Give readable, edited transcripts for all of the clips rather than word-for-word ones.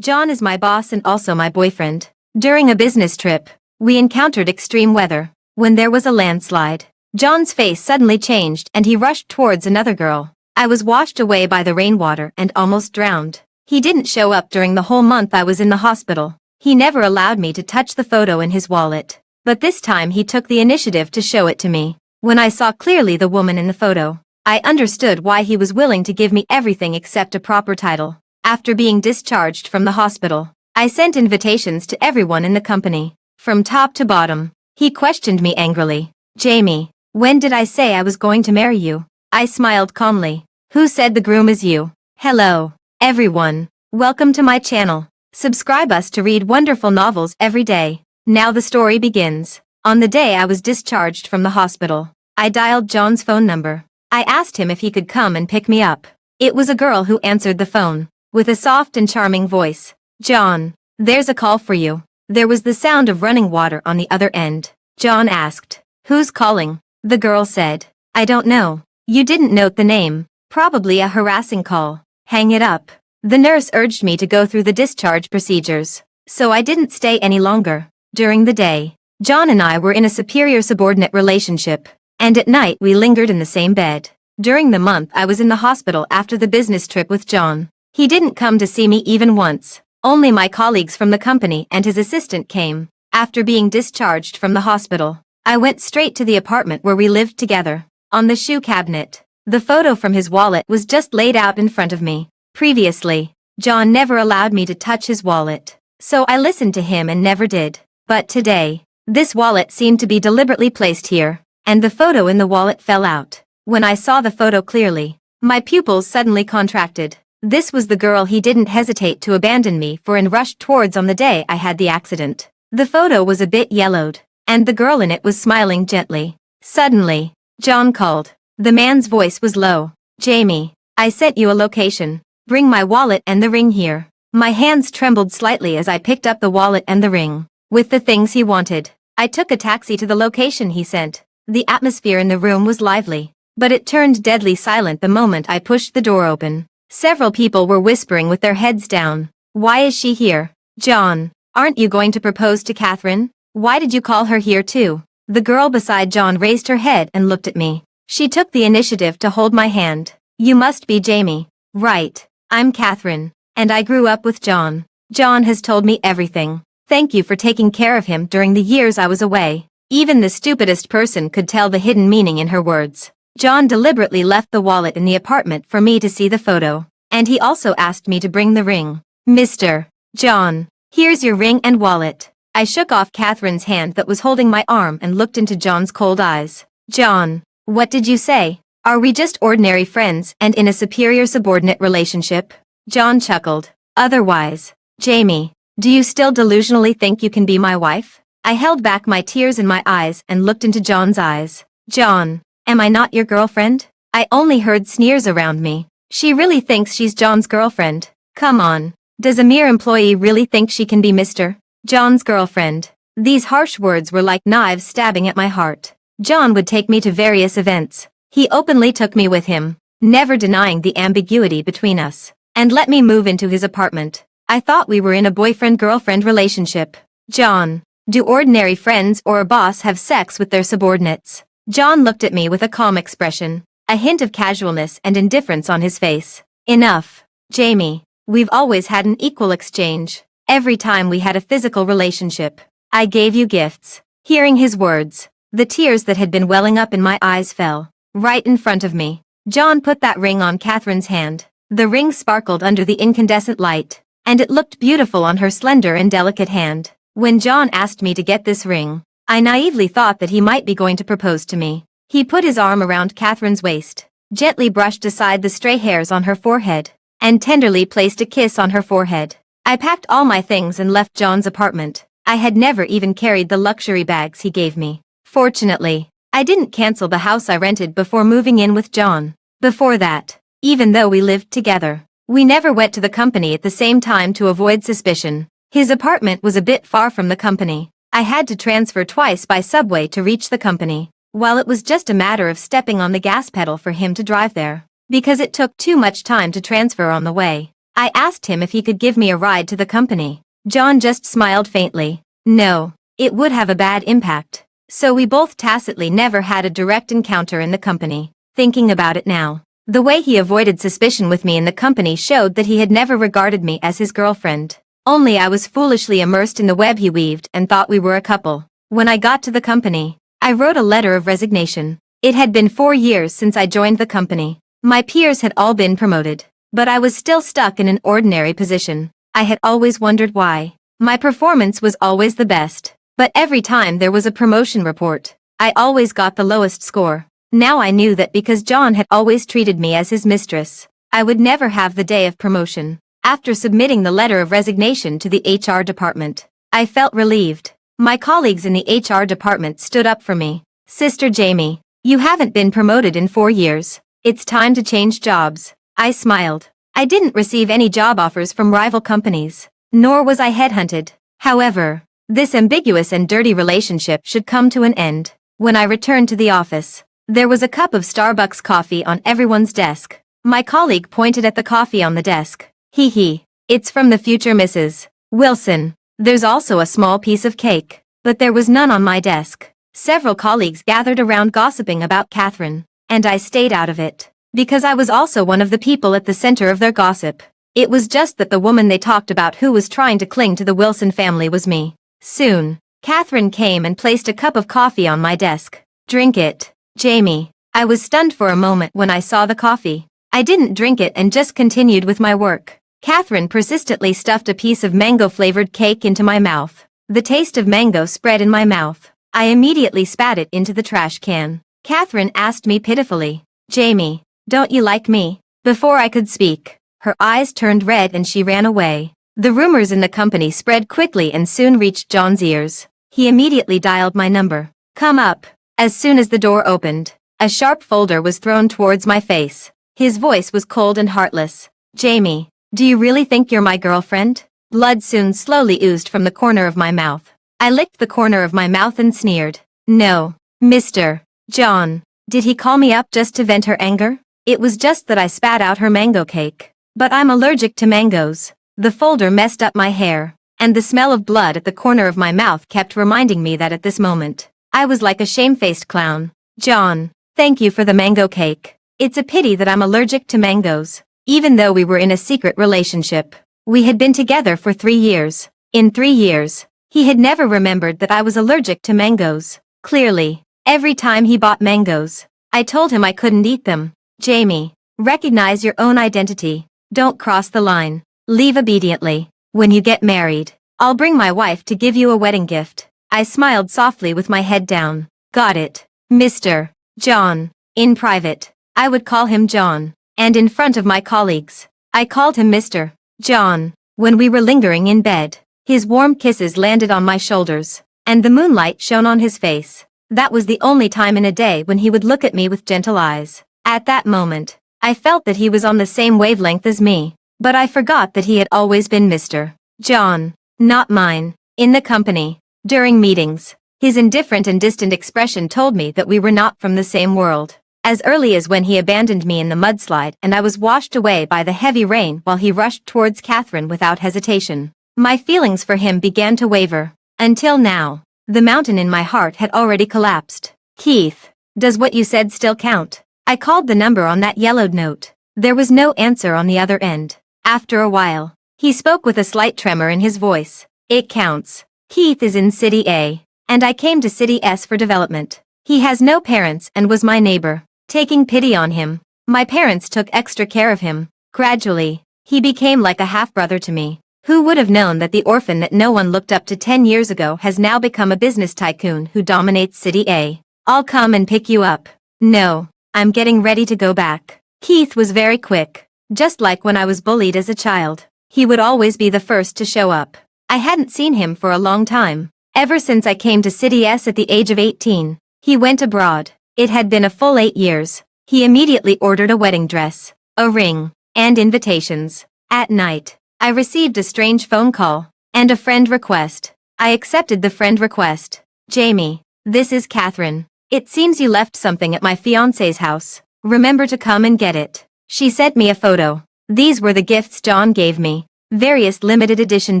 John is my boss and also my boyfriend. During a business trip, we encountered extreme weather. When there was a landslide, John's face suddenly changed and he rushed towards another girl. I was washed away by the rainwater and almost drowned. He didn't show up during the whole month I was in the hospital. He never allowed me to touch the photo in his wallet. But this time he took the initiative to show it to me. When I saw clearly the woman in the photo, I understood why he was willing to give me everything except a proper title. After being discharged from the hospital, I sent invitations to everyone in the company, from top to bottom. He questioned me angrily. "Jamie, when did I say I was going to marry you?" I smiled calmly. "Who said the groom is you?" Hello, everyone. Welcome to my channel. Subscribe us to read wonderful novels every day. Now the story begins. On the day I was discharged from the hospital, I dialed John's phone number. I asked him if he could come and pick me up. It was a girl who answered the phone, with a soft and charming voice. "John, there's a call for you." There was the sound of running water on the other end. John asked, "Who's calling?" The girl said, "I don't know." "You didn't note the name. Probably a harassing call. Hang it up." The nurse urged me to go through the discharge procedures, so I didn't stay any longer. During the day, John and I were in a superior-subordinate relationship, and at night we lingered in the same bed. During the month I was in the hospital after the business trip with John. He didn't come to see me even once. Only my colleagues from the company and his assistant came. After being discharged from the hospital, I went straight to the apartment where we lived together. On the shoe cabinet, the photo from his wallet was just laid out in front of me. Previously, John never allowed me to touch his wallet, so I listened to him and never did. But today, this wallet seemed to be deliberately placed here, and the photo in the wallet fell out. When I saw the photo clearly, my pupils suddenly contracted. This was the girl he didn't hesitate to abandon me for and rushed towards on the day I had the accident. The photo was a bit yellowed, and the girl in it was smiling gently. Suddenly, John called. The man's voice was low. "Jamie, I sent you a location. Bring my wallet and the ring here." My hands trembled slightly as I picked up the wallet and the ring. With the things he wanted, I took a taxi to the location he sent. The atmosphere in the room was lively, but it turned deadly silent the moment I pushed the door open. Several people were whispering with their heads down. "Why is she here? John, aren't you going to propose to Catherine? Why did you call her here too?" The girl beside John raised her head and looked at me. She took the initiative to hold my hand. "You must be Jamie." "Right, I'm Catherine, and I grew up with John. John has told me everything. Thank you for taking care of him during the years I was away." Even the stupidest person could tell the hidden meaning in her words. John deliberately left the wallet in the apartment for me to see the photo, and he also asked me to bring the ring. "Mr. John, here's your ring and wallet." I shook off Catherine's hand that was holding my arm and looked into John's cold eyes. "John, what did you say? Are we just ordinary friends and in a superior-subordinate relationship?" John chuckled. "Otherwise, Jamie, do you still delusionally think you can be my wife?" I held back my tears in my eyes and looked into John's eyes. "John, am I not your girlfriend?" I only heard sneers around me. She really thinks she's John's girlfriend. Come on. Does a mere employee really think she can be Mr. John's girlfriend? These harsh words were like knives stabbing at my heart. John would take me to various events. He openly took me with him, never denying the ambiguity between us, and let me move into his apartment. I thought we were in a boyfriend-girlfriend relationship. "John, do ordinary friends or a boss have sex with their subordinates?" John looked at me with a calm expression, a hint of casualness and indifference on his face. "Enough, Jamie. We've always had an equal exchange. Every time we had a physical relationship, I gave you gifts." Hearing his words, the tears that had been welling up in my eyes fell. Right in front of me, John put that ring on Catherine's hand. The ring sparkled under the incandescent light, and it looked beautiful on her slender and delicate hand. When John asked me to get this ring, I naively thought that he might be going to propose to me. He put his arm around Catherine's waist, gently brushed aside the stray hairs on her forehead, and tenderly placed a kiss on her forehead. I packed all my things and left John's apartment. I had never even carried the luxury bags he gave me. Fortunately, I didn't cancel the house I rented before moving in with John. Before that, even though we lived together, we never went to the company at the same time to avoid suspicion. His apartment was a bit far from the company. I had to transfer twice by subway to reach the company, while it was just a matter of stepping on the gas pedal for him to drive there. Because it took too much time to transfer on the way, I asked him if he could give me a ride to the company. John just smiled faintly. No, it would have a bad impact. So we both tacitly never had a direct encounter in the company. Thinking about it now, the way he avoided suspicion with me in the company showed that he had never regarded me as his girlfriend. Only I was foolishly immersed in the web he weaved and thought we were a couple. When I got to the company, I wrote a letter of resignation. It had been 4 years since I joined the company. My peers had all been promoted, but I was still stuck in an ordinary position. I had always wondered why. My performance was always the best, but every time there was a promotion report, I always got the lowest score. Now I knew that because John had always treated me as his mistress, I would never have the day of promotion. After submitting the letter of resignation to the HR department, I felt relieved. My colleagues in the HR department stood up for me. Sister Jamie, you haven't been promoted in 4 years. It's time to change jobs. I smiled. I didn't receive any job offers from rival companies, nor was I headhunted. However, this ambiguous and dirty relationship should come to an end. When I returned to the office, there was a cup of Starbucks coffee on everyone's desk. My colleague pointed at the coffee on the desk. Hee hee. It's from the future Mrs. Wilson. There's also a small piece of cake, but there was none on my desk. Several colleagues gathered around gossiping about Catherine, and I stayed out of it, because I was also one of the people at the center of their gossip. It was just that the woman they talked about who was trying to cling to the Wilson family was me. Soon, Catherine came and placed a cup of coffee on my desk. Drink it, Jamie. I was stunned for a moment when I saw the coffee. I didn't drink it and just continued with my work. Catherine persistently stuffed a piece of mango-flavored cake into my mouth. The taste of mango spread in my mouth. I immediately spat it into the trash can. Catherine asked me pitifully, Jamie, don't you like me? Before I could speak, her eyes turned red and she ran away. The rumors in the company spread quickly and soon reached John's ears. He immediately dialed my number. Come up. As soon as the door opened, a sharp folder was thrown towards my face. His voice was cold and heartless. Jamie, do you really think you're my girlfriend? Blood soon slowly oozed from the corner of my mouth. I licked the corner of my mouth and sneered. No, Mr. John. Did he call me up just to vent her anger? It was just that I spat out her mango cake. But I'm allergic to mangoes. The folder messed up my hair, and the smell of blood at the corner of my mouth kept reminding me that at this moment, I was like a shamefaced clown. John, thank you for the mango cake. It's a pity that I'm allergic to mangoes. Even though we were in a secret relationship, we had been together for 3 years. In 3 years, he had never remembered that I was allergic to mangoes. Clearly, every time he bought mangoes, I told him I couldn't eat them. Jamie, recognize your own identity. Don't cross the line. Leave obediently. When you get married, I'll bring my wife to give you a wedding gift. I smiled softly with my head down. Got it, Mr. John. In private, I would call him John. And in front of my colleagues, I called him Mr. John. When we were lingering in bed, his warm kisses landed on my shoulders, and the moonlight shone on his face. That was the only time in a day when he would look at me with gentle eyes. At that moment, I felt that he was on the same wavelength as me, but I forgot that he had always been Mr. John, not mine. In the company, during meetings, his indifferent and distant expression told me that we were not from the same world. As early as when he abandoned me in the mudslide and I was washed away by the heavy rain while he rushed towards Catherine without hesitation, my feelings for him began to waver. Until now, the mountain in my heart had already collapsed. Keith, does what you said still count? I called the number on that yellowed note. There was no answer on the other end. After a while, he spoke with a slight tremor in his voice. It counts. Keith is in City A, and I came to City S for development. He has no parents and was my neighbor. Taking pity on him, my parents took extra care of him. Gradually, he became like a half-brother to me. Who would have known that the orphan that no one looked up to 10 years ago has now become a business tycoon who dominates City A? I'll come and pick you up. No, I'm getting ready to go back. Keith was very quick. Just like when I was bullied as a child, he would always be the first to show up. I hadn't seen him for a long time. Ever since I came to City S at the age of 18, he went abroad. It had been a full 8 years. He immediately ordered a wedding dress, a ring, and invitations. At night, I received a strange phone call and a friend request. I accepted the friend request. Jamie, this is Catherine. It seems you left something at my fiancé's house. Remember to come and get it. She sent me a photo. These were the gifts John gave me. Various limited edition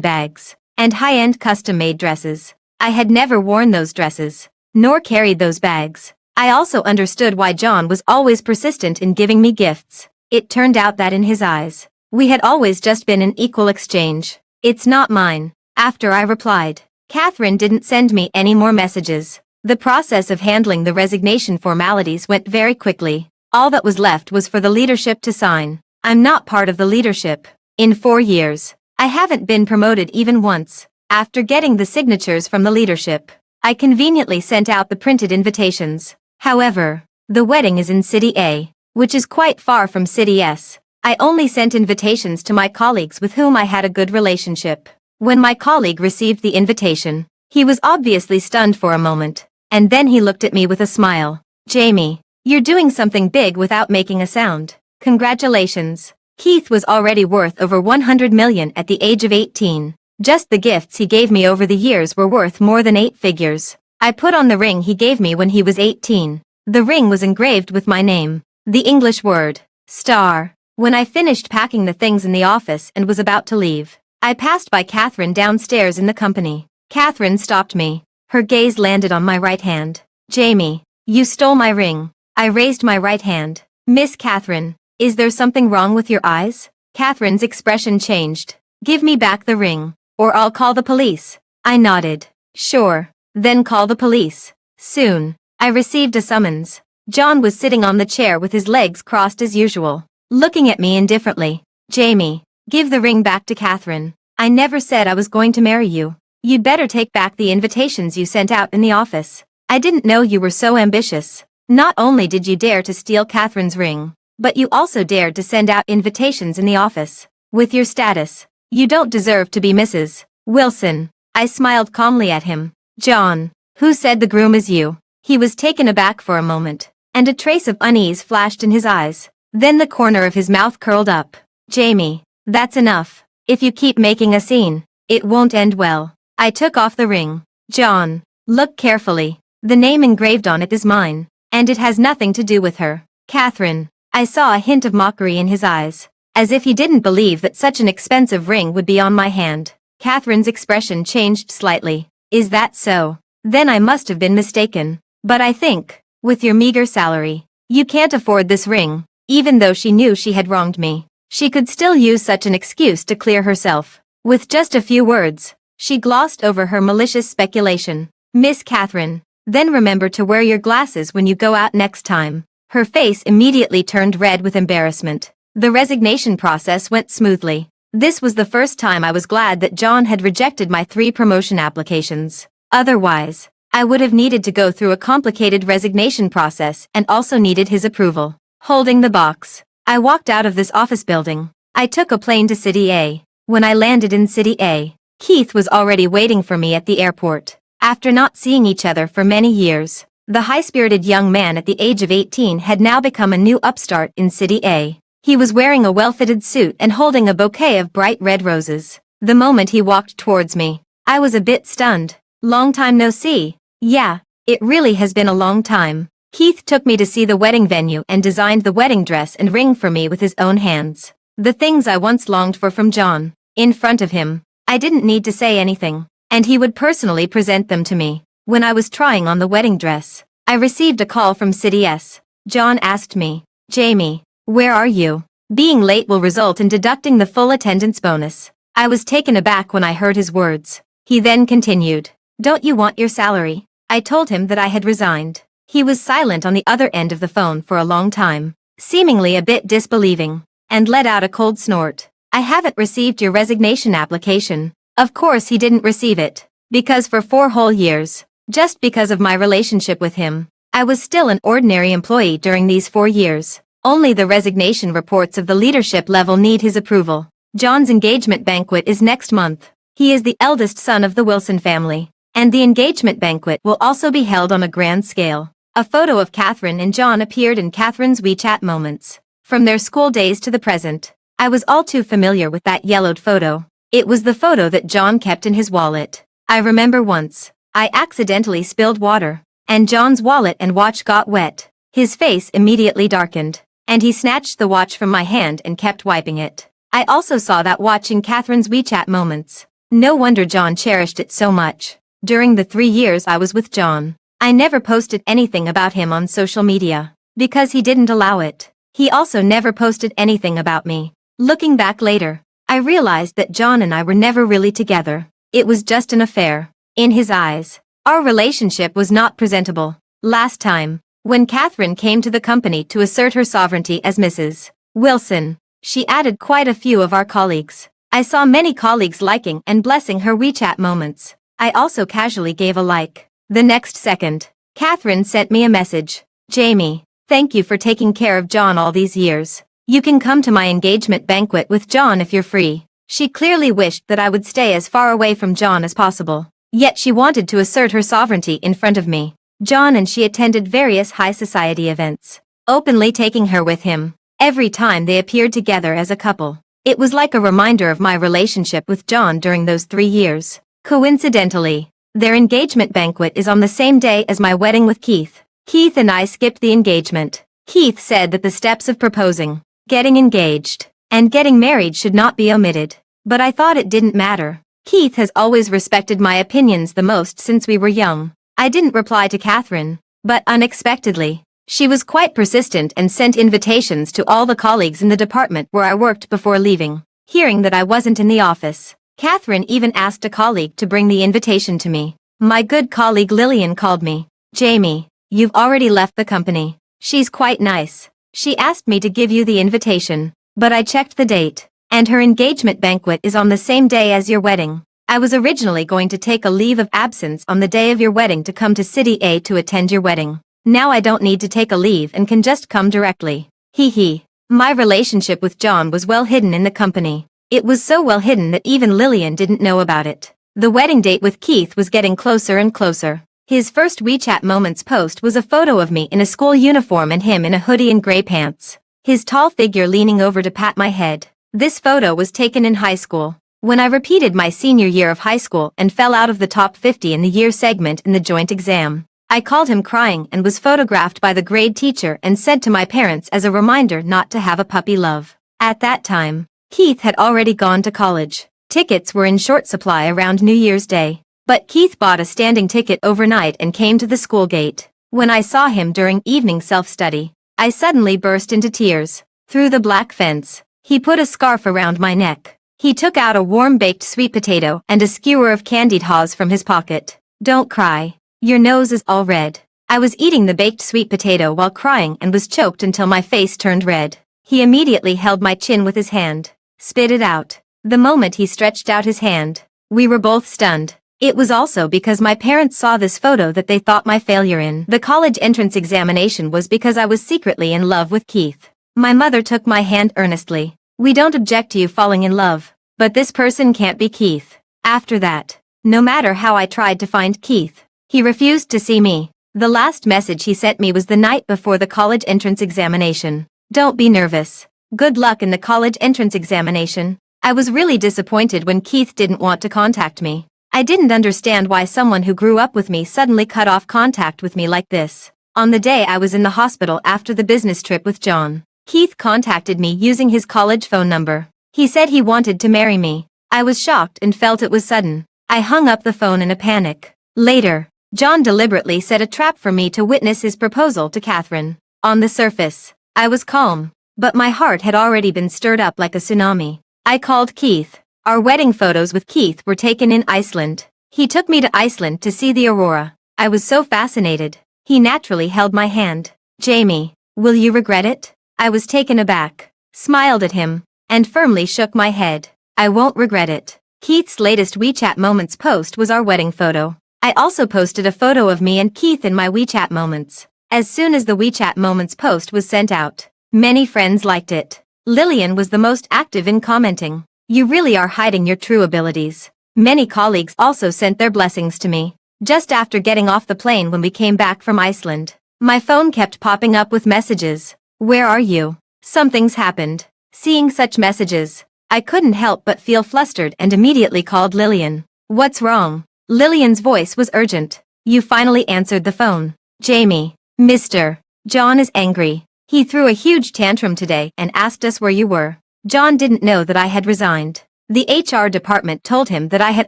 bags. And high-end custom-made dresses. I had never worn those dresses. Nor carried those bags. I also understood why John was always persistent in giving me gifts. It turned out that in his eyes, we had always just been an equal exchange. It's not mine. After I replied, Catherine didn't send me any more messages. The process of handling the resignation formalities went very quickly. All that was left was for the leadership to sign. I'm not part of the leadership. In 4 years, I haven't been promoted even once. After getting the signatures from the leadership, I conveniently sent out the printed invitations. However, the wedding is in City A, which is quite far from City S. I only sent invitations to my colleagues with whom I had a good relationship. When my colleague received the invitation, he was obviously stunned for a moment, and then he looked at me with a smile. Jamie, you're doing something big without making a sound. Congratulations. Keith was already worth over 100 million at the age of 18. Just the gifts he gave me over the years were worth more than 8 figures. I put on the ring he gave me when he was 18. The ring was engraved with my name. The English word, star. When I finished packing the things in the office and was about to leave, I passed by Catherine downstairs in the company. Catherine stopped me. Her gaze landed on my right hand. Jamie, you stole my ring. I raised my right hand. Miss Catherine, is there something wrong with your eyes? Catherine's expression changed. Give me back the ring, or I'll call the police. I nodded. Sure. Then call the police. Soon, I received a summons. John was sitting on the chair with his legs crossed as usual, looking at me indifferently. Jamie, give the ring back to Catherine. I never said I was going to marry you. You'd better take back the invitations you sent out in the office. I didn't know you were so ambitious. Not only did you dare to steal Catherine's ring, but you also dared to send out invitations in the office. With your status, you don't deserve to be Mrs. Wilson. I smiled calmly at him. John, who said the groom is you? He was taken aback for a moment, and a trace of unease flashed in his eyes. Then the corner of his mouth curled up. Jamie, that's enough. If you keep making a scene, it won't end well. I took off the ring. John, look carefully. The name engraved on it is mine, and it has nothing to do with her. Catherine. I saw a hint of mockery in his eyes, as if he didn't believe that such an expensive ring would be on my hand. Catherine's expression changed slightly. Is that so? Then I must have been mistaken. But I think, with your meager salary, you can't afford this ring. Even though she knew she had wronged me, she could still use such an excuse to clear herself. With just a few words, she glossed over her malicious speculation. Miss Catherine, then remember to wear your glasses when you go out next time. Her face immediately turned red with embarrassment. The resignation process went smoothly. This was the first time I was glad that John had rejected my 3 promotion applications. Otherwise, I would have needed to go through a complicated resignation process and also needed his approval. Holding the box, I walked out of this office building. I took a plane to City A. When I landed in City A, Keith was already waiting for me at the airport. After not seeing each other for many years, the high-spirited young man at the age of 18 had now become a new upstart in City A. He was wearing a well-fitted suit and holding a bouquet of bright red roses. The moment he walked towards me, I was a bit stunned. Long time no see. Yeah, it really has been a long time. Keith took me to see the wedding venue and designed the wedding dress and ring for me with his own hands. The things I once longed for from John. In front of him, I didn't need to say anything, and he would personally present them to me. When I was trying on the wedding dress, I received a call from City S. John asked me, Jamie, where are you? Being late will result in deducting the full attendance bonus. I was taken aback when I heard his words. He then continued, don't you want your salary? I told him that I had resigned. He was silent on the other end of the phone for a long time, seemingly a bit disbelieving, and let out a cold snort. I haven't received your resignation application. Of course he didn't receive it, because for 4 whole years, just because of my relationship with him, I was still an ordinary employee during these 4 years. Only the resignation reports of the leadership level need his approval. John's engagement banquet is next month. He is the eldest son of the Wilson family, and the engagement banquet will also be held on a grand scale. A photo of Catherine and John appeared in Catherine's WeChat moments. From their school days to the present, I was all too familiar with that yellowed photo. It was the photo that John kept in his wallet. I remember once, I accidentally spilled water, and John's wallet and watch got wet. His face immediately darkened, And he snatched the watch from my hand and kept wiping it. I also saw that watch in Catherine's WeChat moments. No wonder John cherished it so much. During the 3 years I was with John, I never posted anything about him on social media, because he didn't allow it. He also never posted anything about me. Looking back later, I realized that John and I were never really together. It was just an affair. In his eyes, our relationship was not presentable. Last time, when Catherine came to the company to assert her sovereignty as Mrs. Wilson, she added quite a few of our colleagues. I saw many colleagues liking and blessing her WeChat moments. I also casually gave a like. The next second, Catherine sent me a message. Jamie, thank you for taking care of John all these years. You can come to my engagement banquet with John if you're free. She clearly wished that I would stay as far away from John as possible. Yet she wanted to assert her sovereignty in front of me. John and she attended various high society events, openly taking her with him. Every time they appeared together as a couple, it was like a reminder of my relationship with John during those 3 years. Coincidentally, their engagement banquet is on the same day as my wedding with Keith. Keith and I skipped the engagement. Keith said that the steps of proposing, getting engaged, and getting married should not be omitted. But I thought it didn't matter. Keith has always respected my opinions the most since we were young. I didn't reply to Catherine, but unexpectedly, she was quite persistent and sent invitations to all the colleagues in the department where I worked before leaving. Hearing that I wasn't in the office, Catherine even asked a colleague to bring the invitation to me. My good colleague Lillian called me. Jamie, you've already left the company. She's quite nice. She asked me to give you the invitation, but I checked the date, and her engagement banquet is on the same day as your wedding. I was originally going to take a leave of absence on the day of your wedding to come to City A to attend your wedding. Now I don't need to take a leave and can just come directly. Hee hee. My relationship with John was well hidden in the company. It was so well hidden that even Lillian didn't know about it. The wedding date with Keith was getting closer and closer. His first WeChat moments post was a photo of me in a school uniform and him in a hoodie and gray pants. His tall figure leaning over to pat my head. This photo was taken in high school, when I repeated my senior year of high school and fell out of the top 50 in the year segment in the joint exam. I called him crying and was photographed by the grade teacher and sent to my parents as a reminder not to have a puppy love. At that time, Keith had already gone to college. Tickets were in short supply around New Year's Day, but Keith bought a standing ticket overnight and came to the school gate. When I saw him during evening self-study, I suddenly burst into tears. Through the black fence, he put a scarf around my neck. He took out a warm baked sweet potato and a skewer of candied haws from his pocket. Don't cry. Your nose is all red. I was eating the baked sweet potato while crying and was choked until my face turned red. He immediately held my chin with his hand. Spit it out. The moment he stretched out his hand, we were both stunned. It was also because my parents saw this photo that they thought my failure in the college entrance examination was because I was secretly in love with Keith. My mother took my hand earnestly. We don't object to you falling in love, but this person can't be Keith. After that, no matter how I tried to find Keith, he refused to see me. The last message he sent me was the night before the college entrance examination. Don't be nervous. Good luck in the college entrance examination. I was really disappointed when Keith didn't want to contact me. I didn't understand why someone who grew up with me suddenly cut off contact with me like this. On the day I was in the hospital after the business trip with John, Keith contacted me using his college phone number. He said he wanted to marry me. I was shocked and felt it was sudden. I hung up the phone in a panic. Later, John deliberately set a trap for me to witness his proposal to Catherine. On the surface, I was calm, but my heart had already been stirred up like a tsunami. I called Keith. Our wedding photos with Keith were taken in Iceland. He took me to Iceland to see the aurora. I was so fascinated. He naturally held my hand. Jamie, will you regret it? I was taken aback, smiled at him, and firmly shook my head. I won't regret it. Keith's latest WeChat moments post was our wedding photo. I also posted a photo of me and Keith in my WeChat moments. As soon as the WeChat moments post was sent out, many friends liked it. Lillian was the most active in commenting. You really are hiding your true abilities. Many colleagues also sent their blessings to me. Just after getting off the plane when we came back from Iceland, my phone kept popping up with messages. Where are you? Something's happened. Seeing such messages, I couldn't help but feel flustered and immediately called Lillian. What's wrong? Lillian's voice was urgent. You finally answered the phone. Jamie, Mr. John is angry. He threw a huge tantrum today and asked us where you were. John didn't know that I had resigned. The HR department told him that I had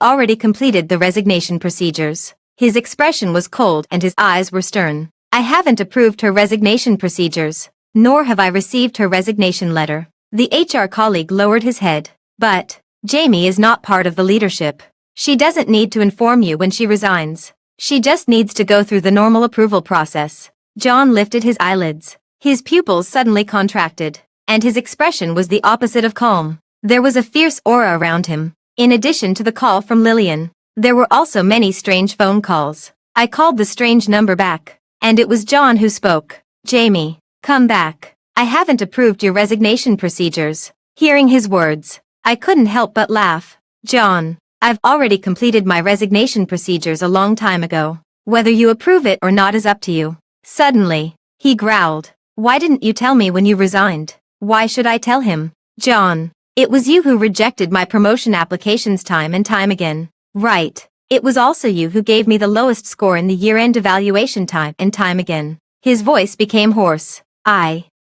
already completed the resignation procedures. His expression was cold and his eyes were stern. I haven't approved her resignation procedures, nor have I received her resignation letter. The HR colleague lowered his head. But Jamie is not part of the leadership. She doesn't need to inform you when she resigns. She just needs to go through the normal approval process. John lifted his eyelids. His pupils suddenly contracted, and his expression was the opposite of calm. There was a fierce aura around him. In addition to the call from Lillian, there were also many strange phone calls. I called the strange number back, and it was John who spoke. Jamie, come back. I haven't approved your resignation procedures. Hearing his words, I couldn't help but laugh. John, I've already completed my resignation procedures a long time ago. Whether you approve it or not is up to you. Suddenly, he growled. Why didn't you tell me when you resigned? Why should I tell him? John, it was you who rejected my promotion applications time and time again. Right. It was also you who gave me the lowest score in the year-end evaluation time and time again. His voice became hoarse.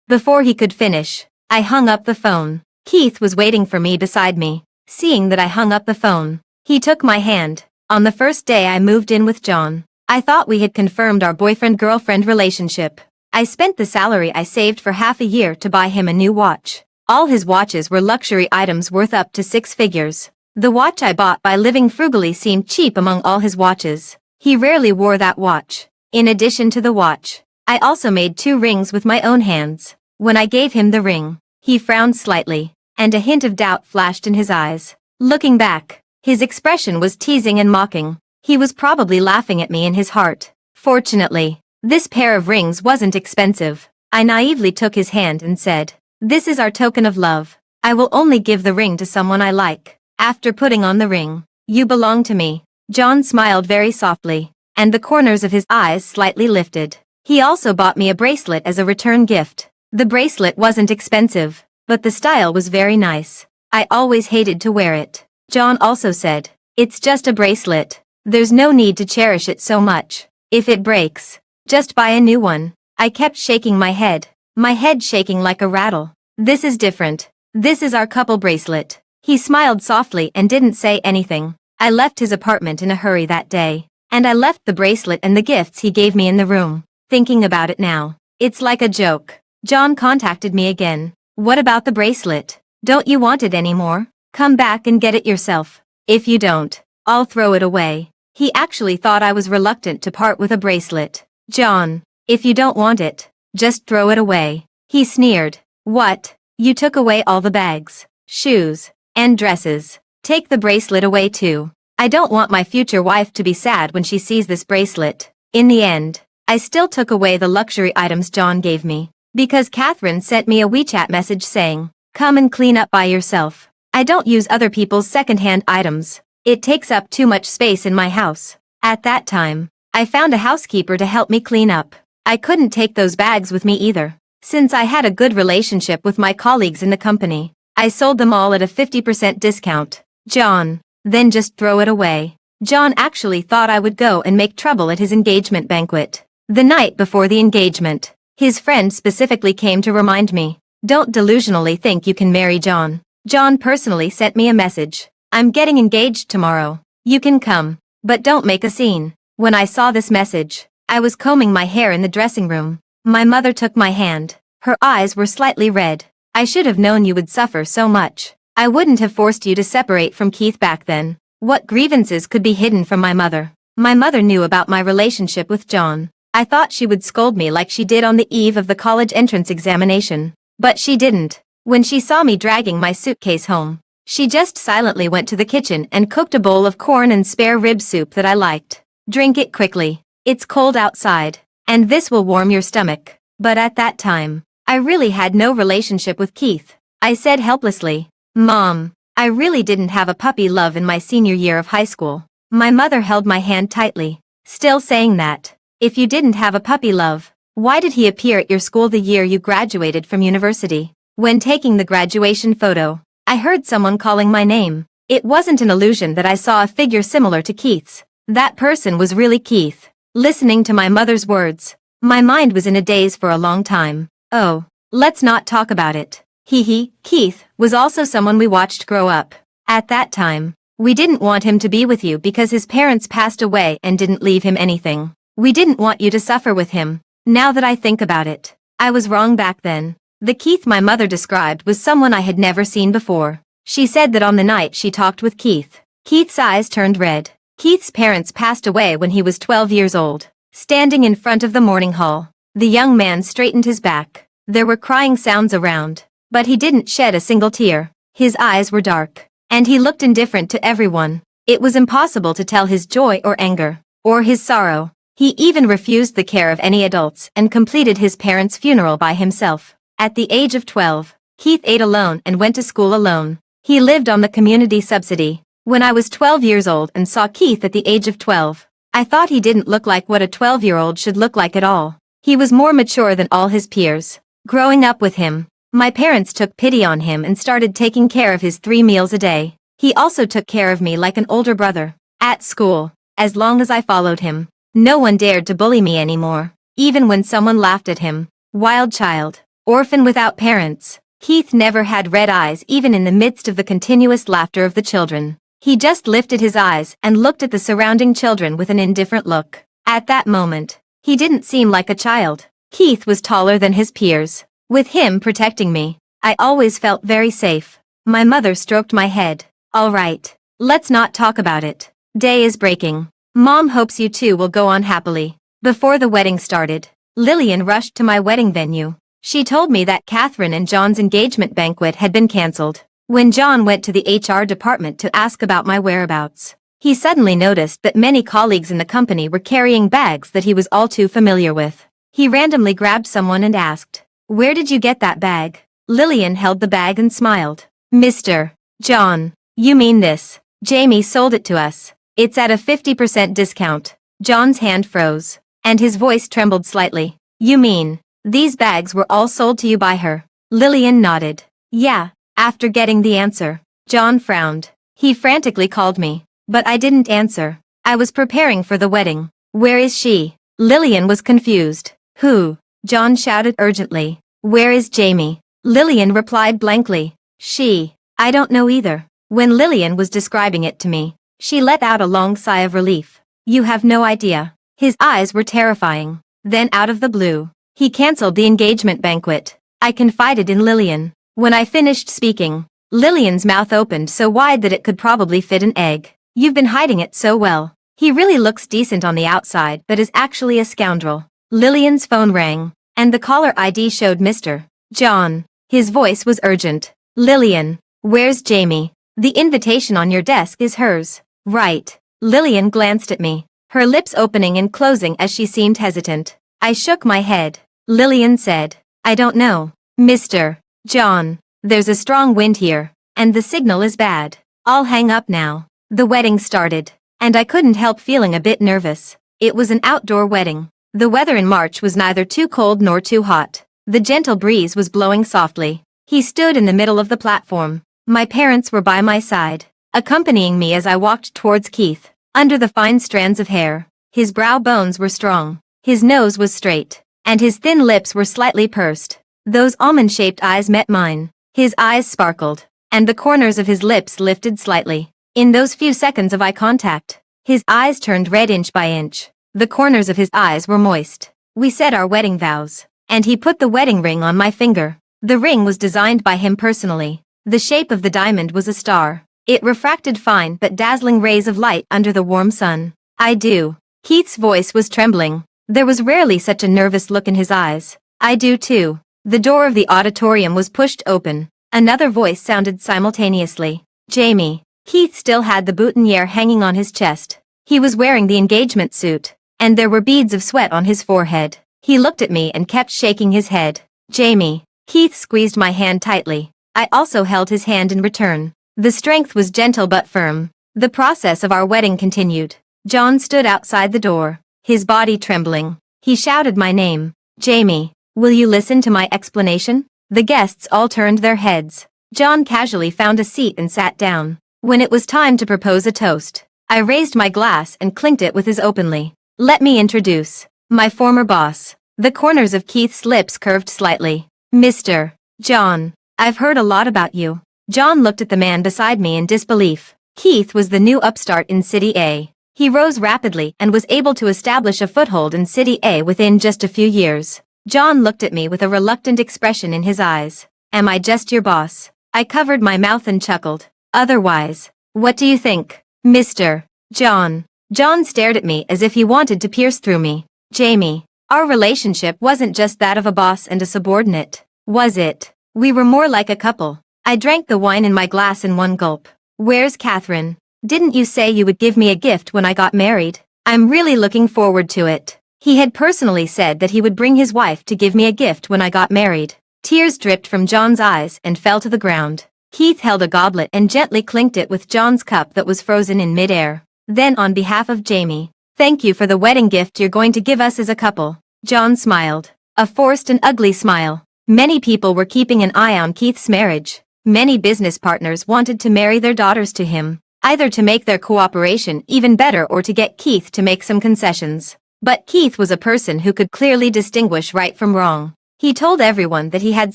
Before he could finish, I hung up the phone. Keith was waiting for me beside me. Seeing that I hung up the phone, he took my hand. On the first day I moved in with John, I thought we had confirmed our boyfriend-girlfriend relationship. I spent the salary I saved for half a year to buy him a new watch. All his watches were luxury items worth up to 6 figures. The watch I bought by living frugally seemed cheap among all his watches. He rarely wore that watch. In addition to the watch, I also made 2 rings with my own hands. When I gave him the ring, he frowned slightly, and a hint of doubt flashed in his eyes. Looking back, his expression was teasing and mocking. He was probably laughing at me in his heart. Fortunately, this pair of rings wasn't expensive. I naively took his hand and said, "This is our token of love. I will only give the ring to someone I like." After putting on the ring, "You belong to me." John smiled very softly, and the corners of his eyes slightly lifted. He also bought me a bracelet as a return gift. The bracelet wasn't expensive, but the style was very nice. I always hated to wear it. John also said, "It's just a bracelet. There's no need to cherish it so much. If it breaks, just buy a new one." I kept shaking my head shaking like a rattle. "This is different. This is our couple bracelet." He smiled softly and didn't say anything. I left his apartment in a hurry that day, and I left the bracelet and the gifts he gave me in the room. Thinking about it now, it's like a joke. John contacted me again. "What about the bracelet? Don't you want it anymore? Come back and get it yourself. If you don't, I'll throw it away." He actually thought I was reluctant to part with a bracelet. "John, if you don't want it, just throw it away." He sneered. "What? You took away all the bags, shoes, and dresses. Take the bracelet away too. I don't want my future wife to be sad when she sees this bracelet." In the end, I still took away the luxury items John gave me, because Catherine sent me a WeChat message saying, "Come and clean up by yourself. I don't use other people's second-hand items. It takes up too much space in my house." At that time, I found a housekeeper to help me clean up. I couldn't take those bags with me either. Since I had a good relationship with my colleagues in the company, I sold them all at a 50% discount. John, then just throw it away. John actually thought I would go and make trouble at his engagement banquet. The night before the engagement, his friend specifically came to remind me, "Don't delusionally think you can marry John." John personally sent me a message. "I'm getting engaged tomorrow. You can come, but don't make a scene." When I saw this message, I was combing my hair in the dressing room. My mother took my hand. Her eyes were slightly red. "I should have known you would suffer so much. I wouldn't have forced you to separate from Keith back then." What grievances could be hidden from my mother? My mother knew about my relationship with John. I thought she would scold me like she did on the eve of the college entrance examination. But she didn't. When she saw me dragging my suitcase home, she just silently went to the kitchen and cooked a bowl of corn and spare rib soup that I liked. "Drink it quickly. It's cold outside, and this will warm your stomach." But at that time, I really had no relationship with Keith. I said helplessly, "Mom, I really didn't have a puppy love in my senior year of high school." My mother held my hand tightly, still saying that, "If you didn't have a puppy love, why did he appear at your school the year you graduated from university?" When taking the graduation photo, I heard someone calling my name. It wasn't an illusion that I saw a figure similar to Keith's. That person was really Keith. Listening to my mother's words, my mind was in a daze for a long time. Oh, let's not talk about it. Keith was also someone we watched grow up. At that time, we didn't want him to be with you because his parents passed away and didn't leave him anything. We didn't want you to suffer with him. Now that I think about it, I was wrong back then. The Keith my mother described was someone I had never seen before. She said that on the night she talked with Keith, Keith's eyes turned red. Keith's parents passed away when he was 12 years old. Standing in front of the morning hall, the young man straightened his back. There were crying sounds around, but he didn't shed a single tear. His eyes were dark, and he looked indifferent to everyone. It was impossible to tell his joy or anger, or his sorrow. He even refused the care of any adults and completed his parents' funeral by himself. At the age of 12, Keith ate alone and went to school alone. He lived on the community subsidy. When I was 12 years old and saw Keith at the age of 12, I thought he didn't look like what a 12-year-old should look like at all. He was more mature than all his peers. Growing up with him, my parents took pity on him and started taking care of his 3 meals a day. He also took care of me like an older brother. At school, as long as I followed him, no one dared to bully me anymore, even when someone laughed at him. Wild child, orphan without parents, Keith never had red eyes even in the midst of the continuous laughter of the children. He just lifted his eyes and looked at the surrounding children with an indifferent look. At that moment, he didn't seem like a child. Keith was taller than his peers. With him protecting me, I always felt very safe. My mother stroked my head. All right, let's not talk about it. Day is breaking. Mom hopes you two will go on happily. Before the wedding started, Lillian rushed to my wedding venue. She told me that Catherine and John's engagement banquet had been cancelled. When John went to the HR department to ask about my whereabouts, he suddenly noticed that many colleagues in the company were carrying bags that he was all too familiar with. He randomly grabbed someone and asked, "Where did you get that bag?" Lillian held the bag and smiled. "Mr. John, you mean this? Jamie sold it to us. It's at a 50% discount." John's hand froze, and his voice trembled slightly. "You mean, these bags were all sold to you by her?" Lillian nodded. "Yeah." After getting the answer, John frowned. He frantically called me, but I didn't answer. I was preparing for the wedding. "Where is she?" Lillian was confused. "Who?" John shouted urgently. "Where is Jamie?" Lillian replied blankly. "She. I don't know either." When Lillian was describing it to me, she let out a long sigh of relief. "You have no idea." His eyes were terrifying. Then out of the blue, he cancelled the engagement banquet. I confided in Lillian. When I finished speaking, Lillian's mouth opened so wide that it could probably fit an egg. "You've been hiding it so well. He really looks decent on the outside but is actually a scoundrel." Lillian's phone rang, and the caller ID showed Mr. John. His voice was urgent. "Lillian, where's Jamie? The invitation on your desk is hers." "Right." Lillian glanced at me, her lips opening and closing as she seemed hesitant. I shook my head. Lillian said, "I don't know. Mr. John, there's a strong wind here, and the signal is bad. I'll hang up now." The wedding started, and I couldn't help feeling a bit nervous. It was an outdoor wedding. The weather in March was neither too cold nor too hot. The gentle breeze was blowing softly. He stood in the middle of the platform. My parents were by my side, accompanying me as I walked towards Keith. Under the fine strands of hair, his brow bones were strong, his nose was straight, and his thin lips were slightly pursed. Those almond-shaped eyes met mine. His eyes sparkled, and the corners of his lips lifted slightly. In those few seconds of eye contact, his eyes turned red inch by inch. The corners of his eyes were moist. We said our wedding vows, and he put the wedding ring on my finger. The ring was designed by him personally. The shape of the diamond was a star. It refracted fine but dazzling rays of light under the warm sun. "I do." Keith's voice was trembling. There was rarely such a nervous look in his eyes. "I do too." The door of the auditorium was pushed open. Another voice sounded simultaneously. "Jamie." Keith still had the boutonniere hanging on his chest. He was wearing the engagement suit, and there were beads of sweat on his forehead. He looked at me and kept shaking his head. "Jamie." Keith squeezed my hand tightly. I also held his hand in return. The strength was gentle but firm. The process of our wedding continued. John stood outside the door, his body trembling. He shouted my name. "Jamie. Will you listen to my explanation?" The guests all turned their heads. John casually found a seat and sat down. When it was time to propose a toast, I raised my glass and clinked it with his openly. "Let me introduce my former boss, The corners of Keith's lips curved slightly. Mr. John, I've heard a lot about you. John looked at the man beside me in disbelief. Keith was the new upstart in City A. He rose rapidly and was able to establish a foothold in City A within just a few years. John looked at me with a reluctant expression in his eyes. Am I just your boss? I covered my mouth and chuckled. Otherwise, what do you think, Mr. John? John stared at me as if he wanted to pierce through me. Jamie, our relationship wasn't just that of a boss and a subordinate, was it? We were more like a couple. I drank the wine in my glass in one gulp. Where's Catherine? Didn't you say you would give me a gift when I got married? I'm really looking forward to it. He had personally said that he would bring his wife to give me a gift when I got married. Tears dripped from John's eyes and fell to the ground. Keith held a goblet and gently clinked it with John's cup that was frozen in midair. Then on behalf of Jamie, thank you for the wedding gift you're going to give us as a couple. John smiled. A forced and ugly smile. Many people were keeping an eye on Keith's marriage. Many business partners wanted to marry their daughters to him, either to make their cooperation even better or to get Keith to make some concessions. But Keith was a person who could clearly distinguish right from wrong. He told everyone that he had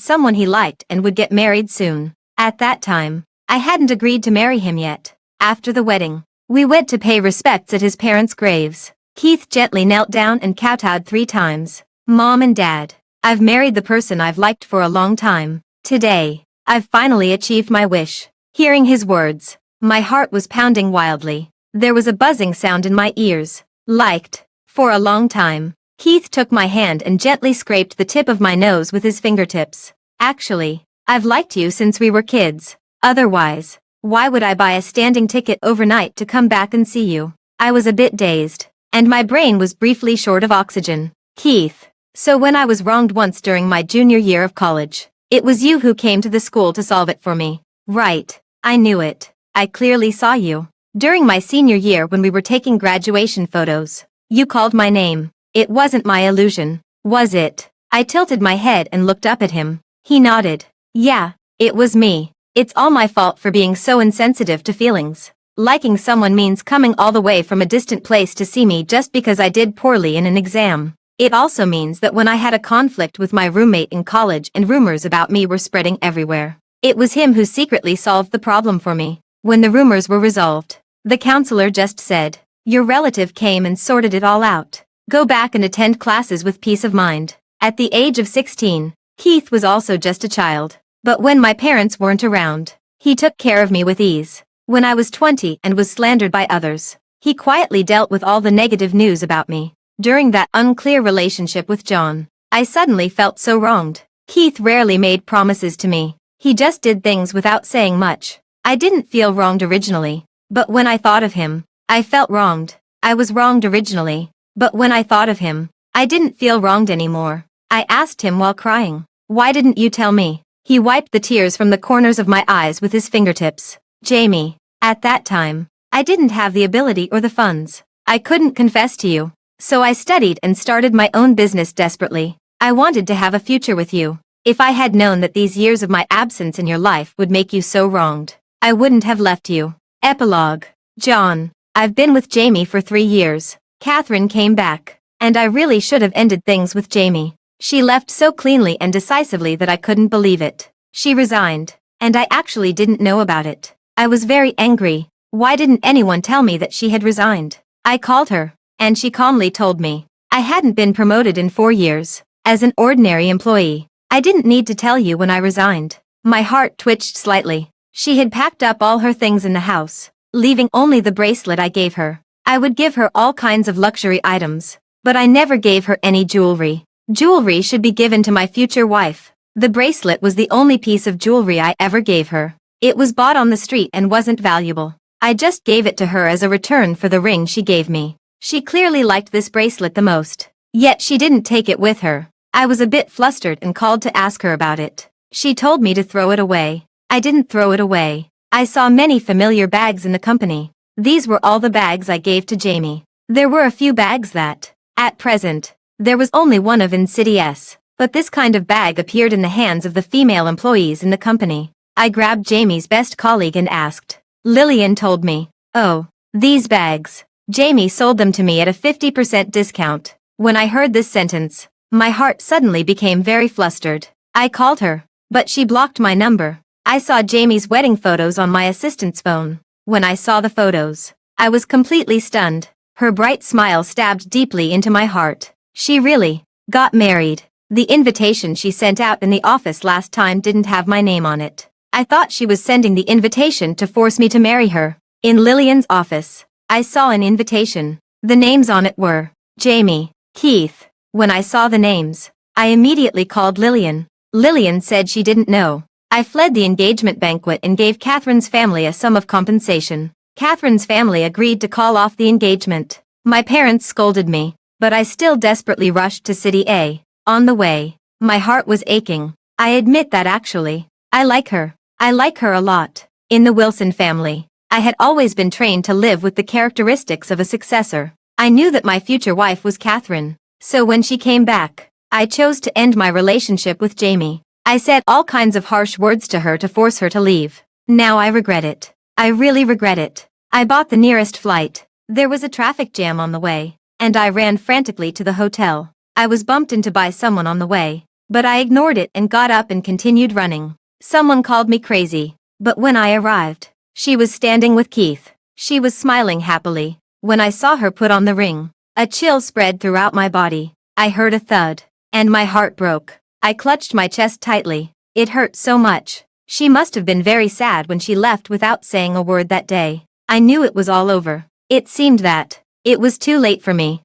someone he liked and would get married soon. At that time, I hadn't agreed to marry him yet. After the wedding, we went to pay respects at his parents' graves. Keith gently knelt down and kowtowed 3 times. Mom and Dad, I've married the person I've liked for a long time. Today, I've finally achieved my wish. Hearing his words, my heart was pounding wildly. There was a buzzing sound in my ears. Liked. For a long time. Keith took my hand and gently scraped the tip of my nose with his fingertips. Actually, I've liked you since we were kids. Otherwise, why would I buy a standing ticket overnight to come back and see you? I was a bit dazed, and my brain was briefly short of oxygen. Keith. So when I was wronged once during my junior year of college, it was you who came to the school to solve it for me. Right. I knew it. I clearly saw you. During my senior year when we were taking graduation photos, you called my name. It wasn't my illusion, was it? I tilted my head and looked up at him. He nodded. Yeah, it was me. It's all my fault for being so insensitive to feelings. Liking someone means coming all the way from a distant place to see me just because I did poorly in an exam. It also means that when I had a conflict with my roommate in college and rumors about me were spreading everywhere, it was him who secretly solved the problem for me. When the rumors were resolved, the counselor just said, your relative came and sorted it all out. Go back and attend classes with peace of mind. At the age of 16, Keith was also just a child. But when my parents weren't around, he took care of me with ease. When I was 20 and was slandered by others, he quietly dealt with all the negative news about me. During that unclear relationship with John, I suddenly felt so wronged. Keith rarely made promises to me. He just did things without saying much. I didn't feel wronged originally, but when I thought of him, I felt wronged. I was wronged originally, but when I thought of him, I didn't feel wronged anymore. I asked him while crying, why didn't you tell me? He wiped the tears from the corners of my eyes with his fingertips. Jamie, at that time, I didn't have the ability or the funds. I couldn't confess to you. So I studied and started my own business desperately. I wanted to have a future with you. If I had known that these years of my absence in your life would make you so wronged, I wouldn't have left you. Epilogue. John, I've been with Jamie for 3 years. Catherine came back, and I really should have ended things with Jamie. She left so cleanly and decisively that I couldn't believe it. She resigned, and I actually didn't know about it. I was very angry. Why didn't anyone tell me that she had resigned? I called her, and she calmly told me. I hadn't been promoted in 4 years. As an ordinary employee, I didn't need to tell you when I resigned. My heart twitched slightly. She had packed up all her things in the house, leaving only the bracelet I gave her. I would give her all kinds of luxury items, but I never gave her any jewelry. Jewelry should be given to my future wife. The bracelet was the only piece of jewelry I ever gave her. It was bought on the street and wasn't valuable. I just gave it to her as a return for the ring she gave me. She clearly liked this bracelet the most. Yet she didn't take it with her. I was a bit flustered and called to ask her about it. She told me to throw it away. I didn't throw it away. I saw many familiar bags in the company. These were all the bags I gave to Jamie. There were a few bags that, at present, there was only one of in City S, but this kind of bag appeared in the hands of the female employees in the company. I grabbed Jamie's best colleague and asked. Lillian told me, oh, these bags. Jamie sold them to me at a 50% discount. When I heard this sentence, My heart suddenly became very flustered. I called her, but she blocked my number. I saw Jamie's wedding photos on my assistant's phone. When I saw the photos, I was completely stunned. Her bright smile stabbed deeply into my heart. She really got married. The invitation she sent out in the office last time didn't have my name on it. I thought she was sending the invitation to force me to marry her. In Lillian's office, I saw an invitation. The names on it were Jamie, Keith. When I saw the names, I immediately called Lillian. Lillian said she didn't know. I fled the engagement banquet and gave Catherine's family a sum of compensation. Catherine's family agreed to call off the engagement. My parents scolded me, but I still desperately rushed to City A. On the way, my heart was aching. I admit that actually. I like her. I like her a lot. In the Wilson family, I had always been trained to live with the characteristics of a successor. I knew that my future wife was Catherine. So when she came back, I chose to end my relationship with Jamie. I said all kinds of harsh words to her to force her to leave. Now I regret it. I really regret it. I bought the nearest flight. There was a traffic jam on the way, and I ran frantically to the hotel. I was bumped into by someone on the way, but I ignored it and got up and continued running. Someone called me crazy, but when I arrived, she was standing with Keith. She was smiling happily. When I saw her put on the ring, a chill spread throughout my body. I heard a thud, and my heart broke. I clutched my chest tightly. It hurt so much. She must have been very sad when she left without saying a word that day. I knew it was all over. It seemed that it was too late for me.